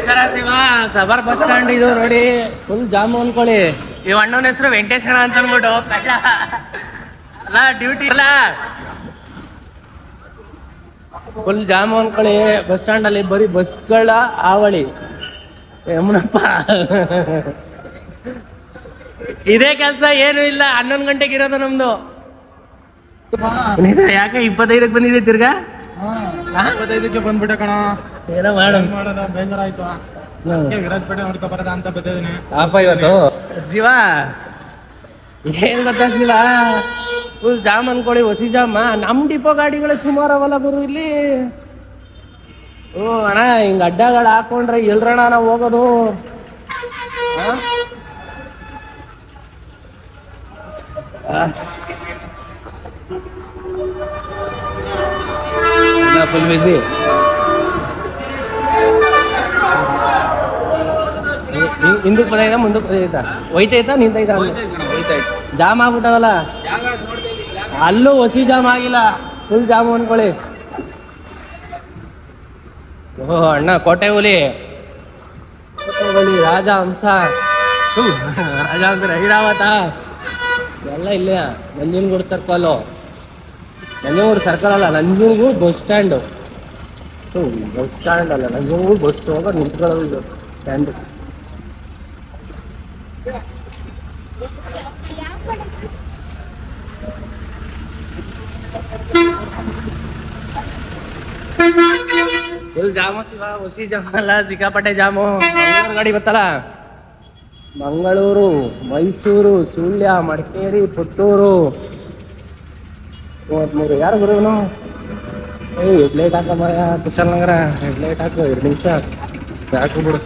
ನಮಸ್ಕಾರ Shiva. ಸಬರ್ bus stand ಇದು ನೋಡಿ, ಫುಲ್ ಜಾಮು ಅನ್ಕೊಳ್ಳಿ. ಈ ಅಣ್ಣನ ಹೆಸರು ವೆಂಕಟೇಶಣ ಅಂತ ಅನ್ಬಿಟ್ಟು ಕಳ್ಳ ಅಲ್ಲ, ಡ್ಯೂಟಿ ಅಲ್ಲ, ಫುಲ್ ಜಾಮು ಅನ್ಕೊಳ್ಳಿ. ಬಸ್ ಸ್ಟ್ಯಾಂಡ್ ಅಲ್ಲಿ ಬರೀ ಬಸ್ಗಳ ಆವಳಿ. ಯಮುನಪ್ಪ ಇದೇ ಕೆಲ್ಸ, ಏನು ಇಲ್ಲ. 11 ಗಂಟೆಗೆ ಇರೋದು ನಮ್ದು. ಯಾಕೆ 25ಕ್ಕೆ ಬಂದಿದೆ ತಿರ್ಗಾ? 25ಕ್ಕೆ ಬಂದ್ಬಿಟ್ಟೆ ಕಣ. ಏನೋ ಮಾಡು, ಬೇಜಾರಾಯ್ತು. ವಿರಾಜಪೇಟೆ ನೋಡ್ಕೊ ಬರೋದ ಅಂತ ಬಂದಿದ್ದೀನಿ. ಇವತ್ತು ಶಿವ ಏನ್ ಗೊತ್ತಾ ಶಿವ, ಫುಲ್ ಜಾಮ್ ಅನ್ಕೊಳ್ಳಿ, ಹೊಸಿ ಜಾಮ. ನಮ್ ಡಿಪೋ ಗಾಡಿಗಳೇ ಸುಮಾರು ಅವಲ್ಲ ಗುರು ಇಲ್ಲಿ. ಅಣ್ಣ ಹಿಂಗ ಅಡ್ಡಗಳು ಹಾಕೊಂಡ್ರೆ ಎಲ್ರಣ ನಾವು ಹೋಗೋದು? ಫುಲ್ ಬಿಸಿ. ಹಿಂದಕ್ಕೆ ಬದೈತಾ ಮುಂದಕ್ಕೆ ಬದೈತಾ? ಒಯ್ತೈತಾ ನಿಂತೈತಾ? ಜಾಮ್ ಆಗ್ಬಿಟ್ಟವಲ್ಲ. ಅಲ್ಲೂ ಹೊಸಿ ಜಾಮ್ ಆಗಿಲ್ಲ, ಫುಲ್ ಜಾಮು ಅನ್ಕೊಳ್ಳಿ. ಓಹ್ ಅಣ್ಣ, ಕೋಟೆ ಹುಲಿ ರಾಜ ಹಂಸ, ರಾಜ ಹಂಸ, ಐರಾವತ ಎಲ್ಲ ಇಲ್ಲೇ. ನಂಜನಗೂಡು ಸರ್ಕಲ್, ನಂಜನಗೂಡು ಸರ್ಕಲ್ ಅಲ್ಲ, Nanjangud bus stand. Bus stand ಅಲ್ಲ, ನಂಜನಗೂಡು ಬಸ್ ಹೋಗ ನಿಂತ್ಕೊಳ್ಳೋದು ಸ್ಟ್ಯಾಂಡ್. ಫುಲ್ ಜಾಮು ಶಿವ, ಹೊಸಿ ಜಾಮ್ ಅಲ್ಲ, ಸಿಕ್ಕಾಪಟ್ಟೆ ಜಾಮು. ಮಂಗಳೂರು ಗಾಡಿ ಗೊತ್ತಲ್ಲ, ಮಂಗಳೂರು, ಮೈಸೂರು, ಸುಳ್ಯ, ಮಡಿಕೇರಿ, ಪುತ್ತೂರು. 33 ಯಾರು ಗುರುವನು? ಹೆಡ್ಲೈಟ್ ಹಾಕ ಮರ, ಕುಶಾಲನಗರ ಹೆಡ್ಲೈಟ್ ಹಾಕು. 2 ನಿಮಿಷ ಸಾಕು ಬಿಡು.